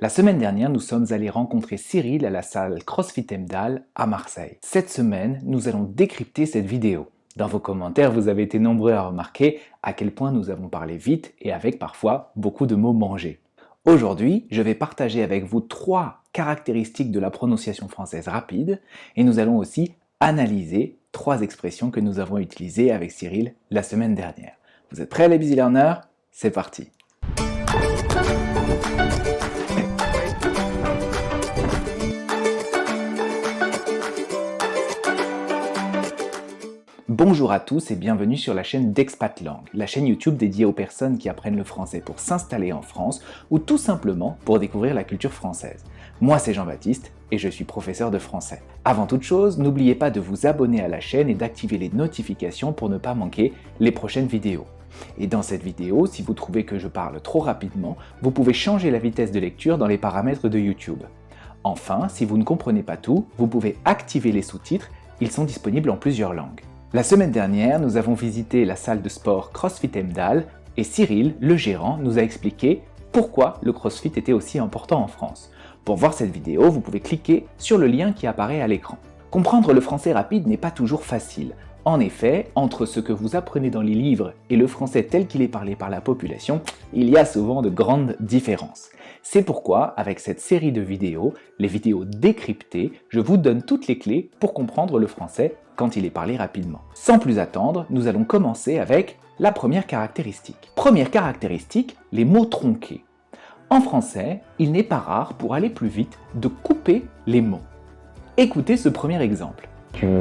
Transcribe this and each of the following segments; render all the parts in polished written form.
La semaine dernière, nous sommes allés rencontrer Cyril à la salle CrossFit Emdal à Marseille. Cette semaine, nous allons décrypter cette vidéo. Dans vos commentaires, vous avez été nombreux à remarquer à quel point nous avons parlé vite et avec parfois beaucoup de mots mangés. Aujourd'hui, je vais partager avec vous 3 caractéristiques de la prononciation française rapide et nous allons aussi analyser 3 expressions que nous avons utilisées avec Cyril la semaine dernière. Vous êtes prêts les Busy Learners? C'est parti! Bonjour à tous et bienvenue sur la chaîne d'Expat Langue, la chaîne YouTube dédiée aux personnes qui apprennent le français pour s'installer en France ou tout simplement pour découvrir la culture française. Moi c'est Jean-Baptiste et je suis professeur de français. Avant toute chose, n'oubliez pas de vous abonner à la chaîne et d'activer les notifications pour ne pas manquer les prochaines vidéos. Et dans cette vidéo, si vous trouvez que je parle trop rapidement, vous pouvez changer la vitesse de lecture dans les paramètres de YouTube. Enfin, si vous ne comprenez pas tout, vous pouvez activer les sous-titres, ils sont disponibles en plusieurs langues. La semaine dernière, nous avons visité la salle de sport CrossFit Emdal et Cyril, le gérant, nous a expliqué pourquoi le CrossFit était aussi important en France. Pour voir cette vidéo, vous pouvez cliquer sur le lien qui apparaît à l'écran. Comprendre le français rapide n'est pas toujours facile. En effet, entre ce que vous apprenez dans les livres et le français tel qu'il est parlé par la population, il y a souvent de grandes différences. C'est pourquoi, avec cette série de vidéos, les vidéos décryptées, je vous donne toutes les clés pour comprendre le français quand il est parlé rapidement. Sans plus attendre, nous allons commencer avec la première caractéristique. Première caractéristique, les mots tronqués. En français, il n'est pas rare, pour aller plus vite, de couper les mots. Écoutez ce premier exemple.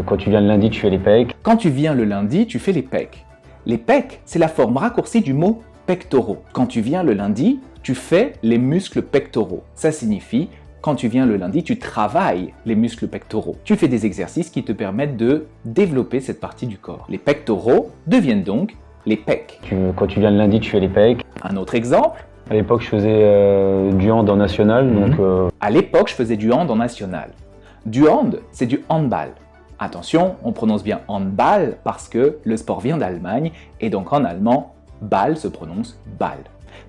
Quand tu viens le lundi, tu fais les pecs. Quand tu viens le lundi, tu fais les pecs. Les pecs, c'est la forme raccourcie du mot pectoraux. Quand tu viens le lundi, tu fais les muscles pectoraux. Ça signifie, quand tu viens le lundi, tu travailles les muscles pectoraux. Tu fais des exercices qui te permettent de développer cette partie du corps. Les pectoraux deviennent donc les pecs. Quand tu viens le lundi, tu fais les pecs. Un autre exemple. À l'époque, je faisais du hand en national. À l'époque, je faisais du hand en national. Du hand, c'est du handball. Attention, on prononce bien handball parce que le sport vient d'Allemagne et donc en allemand, ball se prononce ball.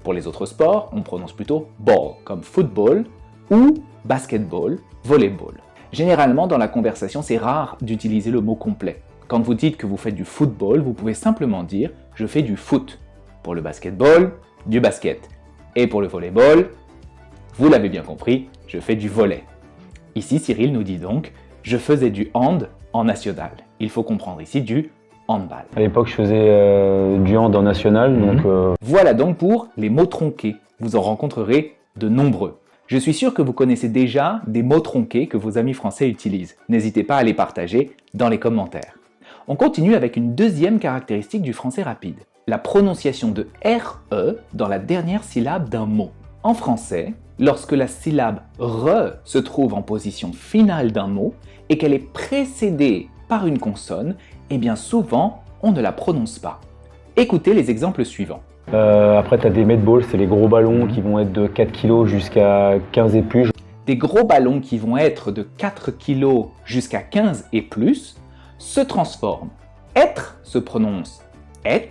Pour les autres sports, on prononce plutôt ball, comme football ou basketball, volleyball. Généralement, dans la conversation, c'est rare d'utiliser le mot complet. Quand vous dites que vous faites du football, vous pouvez simplement dire « je fais du foot ». Pour le basketball, du basket. Et pour le volleyball, vous l'avez bien compris, je fais du volley. Ici, Cyril nous dit donc « je faisais du hand en national ». Il faut comprendre ici du handball. À l'époque, je faisais du hand en national. Voilà donc pour les mots tronqués. Vous en rencontrerez de nombreux. Je suis sûr que vous connaissez déjà des mots tronqués que vos amis français utilisent. N'hésitez pas à les partager dans les commentaires. On continue avec une deuxième caractéristique du français rapide. La prononciation de RE dans la dernière syllabe d'un mot. En français, lorsque la syllabe RE se trouve en position finale d'un mot et qu'elle est précédée par une consonne, eh bien souvent, on ne la prononce pas. Écoutez les exemples suivants. Après, tu as des medballs, c'est les gros ballons qui vont être de 4 kg jusqu'à 15 et plus. Des gros ballons qui vont être de 4 kg jusqu'à 15 et plus se transforment. Être se prononce et,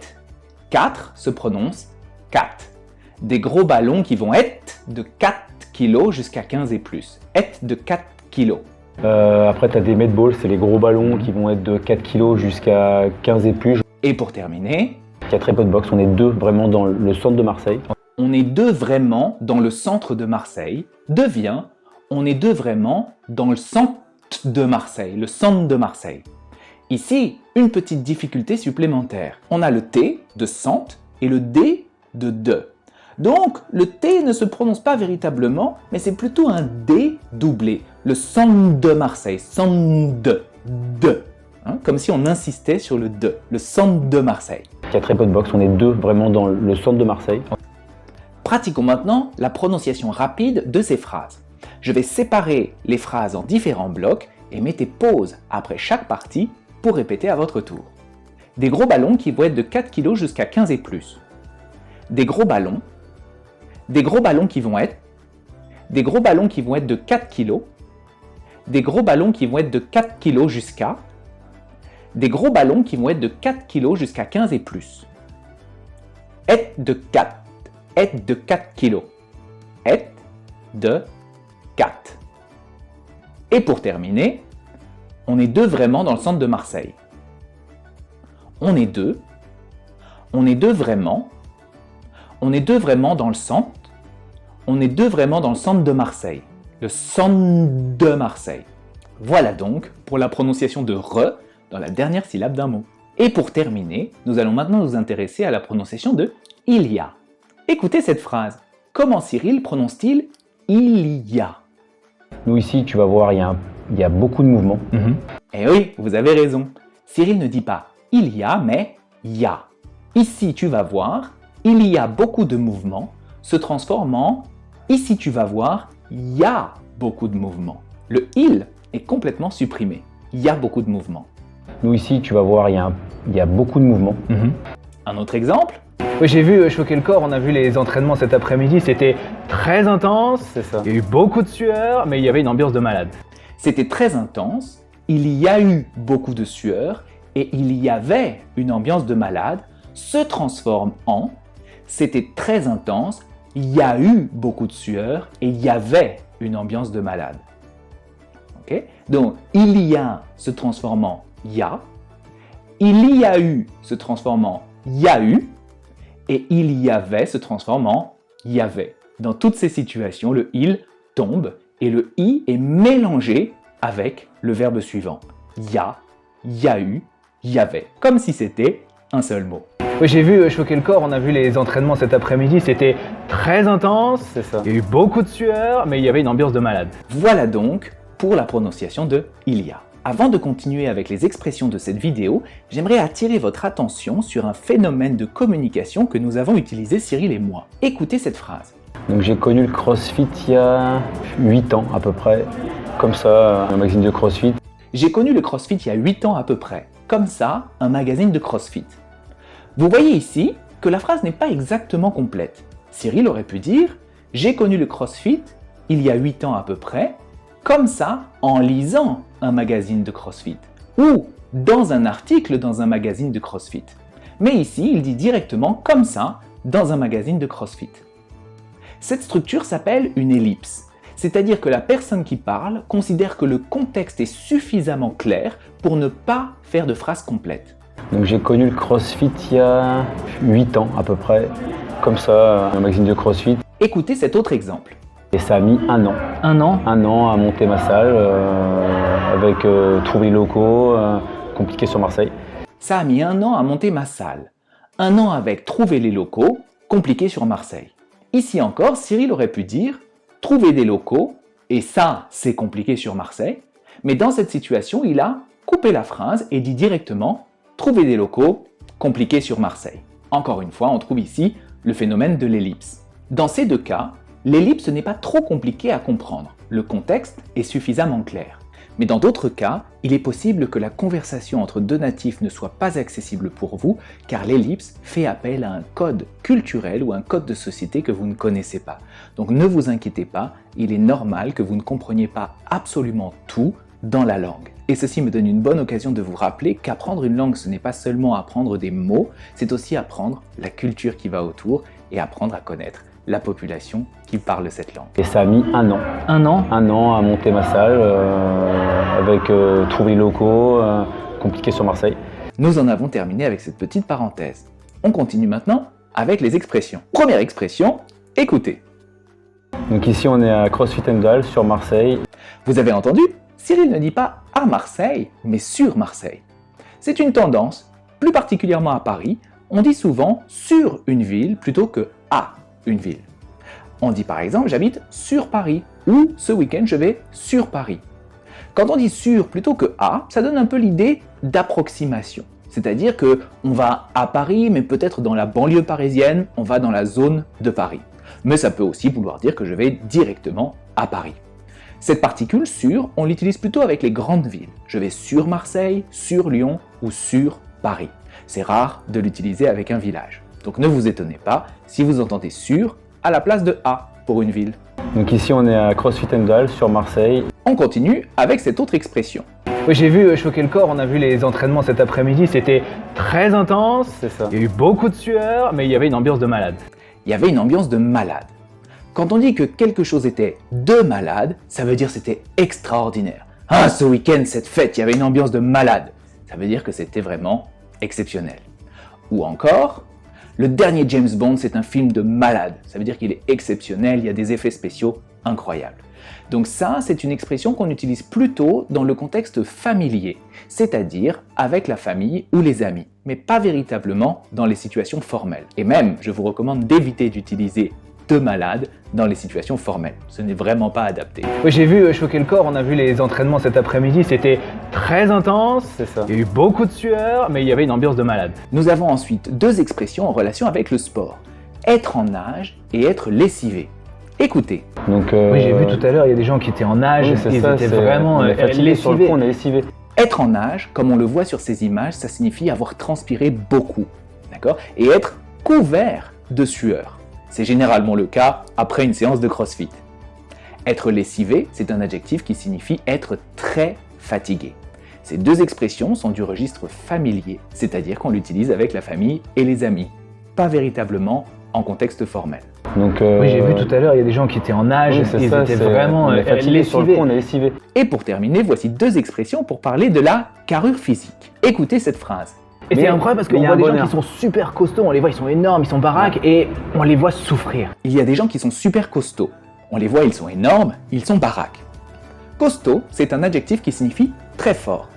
4 se prononce 4. Des gros ballons qui vont être de 4 kg jusqu'à 15 et plus. Être de 4 kg. Après, tu as des medballs, c'est les gros ballons qui vont être de 4 kg jusqu'à 15 et plus. Et pour terminer, il y a très peu de boxe, on est 2 vraiment dans le centre de Marseille. On est 2 vraiment dans le centre de Marseille devient on est 2 vraiment dans le centre de Marseille, le centre de Marseille. Ici, une petite difficulté supplémentaire. On a le T de centre et le D de de. Donc, le T ne se prononce pas véritablement, mais c'est plutôt un D doublé. Le centre de Marseille, centre de. Comme si on insistait sur le de, le centre de Marseille. Il y a très peu de boxe, on est 2 vraiment dans le centre de Marseille. Pratiquons maintenant la prononciation rapide de ces phrases. Je vais séparer les phrases en différents blocs et mettez pause après chaque partie pour répéter à votre tour. Des gros ballons qui vont être de 4 kg jusqu'à 15 et plus. Des gros ballons qui vont être de 4 kg. Des gros ballons qui vont être de 4 kg jusqu'à. Des gros ballons qui vont être de 4 kg jusqu'à 15 et plus. Être de 4 kg. Être de 4. Et pour terminer, on est deux vraiment dans le centre de Marseille. On est deux vraiment. On est deux vraiment dans le centre. On est deux vraiment dans le centre de Marseille. Le centre de Marseille. Voilà donc pour la prononciation de re dans la dernière syllabe d'un mot. Et pour terminer, nous allons maintenant nous intéresser à la prononciation de il y a. Écoutez cette phrase. Comment Cyril prononce-t-il il y a? Nous ici, tu vas voir, il y a beaucoup de mouvements. Eh oui, vous avez raison. Cyril ne dit pas il y a, mais y a. Ici, tu vas voir, il y a beaucoup de mouvements, se transforme en ici, tu vas voir, il y a beaucoup de mouvements. Le il est complètement supprimé. Il y a beaucoup de mouvements. Nous ici, tu vas voir, il y a beaucoup de mouvements. Un autre exemple? Oui, j'ai vu Choquer le corps, on a vu les entraînements cet après-midi, c'était très intense, C'est ça. il y a eu beaucoup de sueur, mais il y avait une ambiance de malade. C'était très intense, il y a eu beaucoup de sueur et il y avait une ambiance de malade, se transforme en c'était très intense, il y a eu beaucoup de sueur et il y avait une ambiance de malade. Ok? Donc, il y a se transforme en ya, il y a eu se transforme en y a eu et il y avait se transforme en y avait. Dans toutes ces situations, le il tombe et le i est mélangé avec le verbe suivant. Y a eu, y avait. Comme si c'était un seul mot. Oui, j'ai vu Choquer le corps, on a vu les entraînements cet après-midi, c'était très intense, C'est ça. il y a eu beaucoup de sueur, mais il y avait une ambiance de malade. Voilà donc pour la prononciation de il y a. Avant de continuer avec les expressions de cette vidéo, j'aimerais attirer votre attention sur un phénomène de communication que nous avons utilisé Cyril et moi. Écoutez cette phrase. Donc j'ai connu le CrossFit il y a 8 ans à peu près. Comme ça, un magazine de CrossFit. J'ai connu le CrossFit il y a 8 ans à peu près. Comme ça, un magazine de CrossFit. Vous voyez ici que la phrase n'est pas exactement complète. Cyril aurait pu dire « J'ai connu le CrossFit il y a 8 ans à peu près, comme ça, en lisant un magazine de CrossFit. » Ou dans un article dans un magazine de CrossFit. Mais ici, il dit directement « comme ça, dans un magazine de CrossFit. » Cette structure s'appelle une ellipse. C'est-à-dire que la personne qui parle considère que le contexte est suffisamment clair pour ne pas faire de phrase complète. Donc j'ai connu le CrossFit il y a 8 ans à peu près. Comme ça, un magazine de CrossFit. Écoutez cet autre exemple. Et ça a mis un an. Un an? Un an à monter ma salle, avec trouver les locaux, compliqué sur Marseille. Ça a mis 1 an à monter ma salle. 1 an avec trouver les locaux, compliqué sur Marseille. Ici encore, Cyril aurait pu dire trouver des locaux, et ça, c'est compliqué sur Marseille. Mais dans cette situation, il a coupé la phrase et dit directement trouver des locaux, compliqué sur Marseille. Encore une fois, on trouve ici le phénomène de l'ellipse. Dans ces deux cas, l'ellipse n'est pas trop compliqué à comprendre. Le contexte est suffisamment clair. Mais dans d'autres cas, il est possible que la conversation entre deux natifs ne soit pas accessible pour vous, car l'ellipse fait appel à un code culturel ou un code de société que vous ne connaissez pas. Donc ne vous inquiétez pas, il est normal que vous ne compreniez pas absolument tout dans la langue. Et ceci me donne une bonne occasion de vous rappeler qu'apprendre une langue, ce n'est pas seulement apprendre des mots, c'est aussi apprendre la culture qui va autour et apprendre à connaître la population qui parle cette langue. Et ça a mis un an. Un an? Un an à monter ma salle, avec trouver les locaux, compliqué sur Marseille. Nous en avons terminé avec cette petite parenthèse. On continue maintenant avec les expressions. Première expression, écoutez. Donc ici on est à CrossFit Halles sur Marseille. Vous avez entendu? Cyril ne dit pas à Marseille, mais sur Marseille. C'est une tendance, plus particulièrement à Paris, on dit souvent sur une ville plutôt que à une ville. On dit par exemple j'habite sur Paris ou ce week-end je vais sur Paris. Quand on dit sur plutôt que à, ça donne un peu l'idée d'approximation. C'est-à-dire que on va à Paris, mais peut-être dans la banlieue parisienne, on va dans la zone de Paris. Mais ça peut aussi vouloir dire que je vais directement à Paris. Cette particule sur, on l'utilise plutôt avec les grandes villes. Je vais sur Marseille, sur Lyon ou sur Paris. C'est rare de l'utiliser avec un village. Donc ne vous étonnez pas si vous entendez sur à la place de à pour une ville. Donc ici on est à CrossFit Halles sur Marseille. On continue avec cette autre expression. Oui, j'ai vu Choquer le corps, on a vu les entraînements cet après-midi, c'était très intense, C'est ça. il y a eu beaucoup de sueur, mais il y avait une ambiance de malade. Il y avait une ambiance de malade. Quand on dit que quelque chose était de malade, ça veut dire c'était extraordinaire. Ah, ce week-end, cette fête, il y avait une ambiance de malade. Ça veut dire que c'était vraiment exceptionnel. Ou encore, le dernier James Bond, c'est un film de malade. Ça veut dire qu'il est exceptionnel, il y a des effets spéciaux incroyables. Donc ça, c'est une expression qu'on utilise plutôt dans le contexte familier, c'est-à-dire avec la famille ou les amis, mais pas véritablement dans les situations formelles. Et même, je vous recommande d'éviter d'utiliser de malade dans les situations formelles. Ce n'est vraiment pas adapté. Oui, j'ai vu Choquer le corps, on a vu les entraînements cet après-midi, c'était très intense, C'est ça. il y a eu beaucoup de sueur, mais il y avait une ambiance de malade. Nous avons ensuite deux expressions en relation avec le sport. Être en nage et être lessivé. Écoutez. Donc, Oui, j'ai vu tout à l'heure, il y a des gens qui étaient en nage, oui, c'est ils ça, étaient c'est- vraiment on est fatigué sur le coup, lessivés. on est lessivé. Être en nage, comme on le voit sur ces images, ça signifie avoir transpiré beaucoup. D'accord ? Et être couvert de sueur. C'est généralement le cas après une séance de CrossFit. Être lessivé, c'est un adjectif qui signifie être très fatigué. Ces deux expressions sont du registre familier, c'est-à-dire qu'on l'utilise avec la famille et les amis, pas véritablement en contexte formel. Donc, Oui, j'ai vu tout à l'heure, il y a des gens qui étaient en nage, oui, c'est ils ça, étaient c'est- vraiment on est fatigué sur le coup, lessivés. on est lessivé. Et pour terminer, voici deux expressions pour parler de la carrure physique. Écoutez cette phrase. Et Mais c'est incroyable parce il qu'on y a voit un des gens bonheur. qui sont super costauds, on les voit, ils sont énormes, ils sont baraques et on les voit souffrir. Il y a des gens qui sont super costauds. On les voit, ils sont énormes, ils sont baraques. Costaud, c'est un adjectif qui signifie très fort.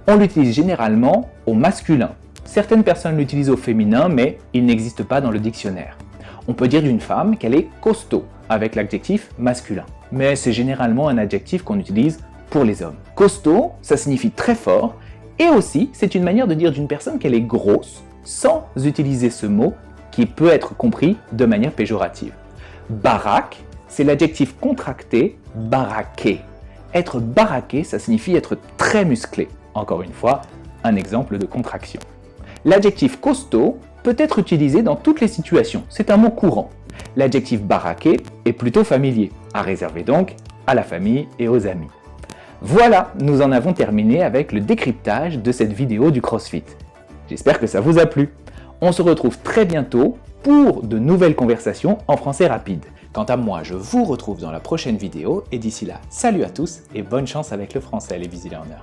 On l'utilise généralement au masculin. Certaines personnes l'utilisent au féminin, mais il n'existe pas dans le dictionnaire. On peut dire d'une femme qu'elle est costaud, avec l'adjectif masculin. Mais c'est généralement un adjectif qu'on utilise pour les hommes. Costaud, ça signifie très fort, et aussi c'est une manière de dire d'une personne qu'elle est grosse, sans utiliser ce mot qui peut être compris de manière péjorative. Baraque, c'est l'adjectif contracté baraqué. Être baraqué, ça signifie être très musclé. Encore une fois, un exemple de contraction. L'adjectif costaud peut être utilisé dans toutes les situations, c'est un mot courant. L'adjectif baraqué est plutôt familier, à réserver donc à la famille et aux amis. Voilà, nous en avons terminé avec le décryptage de cette vidéo du CrossFit. J'espère que ça vous a plu. On se retrouve très bientôt pour de nouvelles conversations en français rapide. Quant à moi, je vous retrouve dans la prochaine vidéo et d'ici là, salut à tous et bonne chance avec le français les Busy Learners.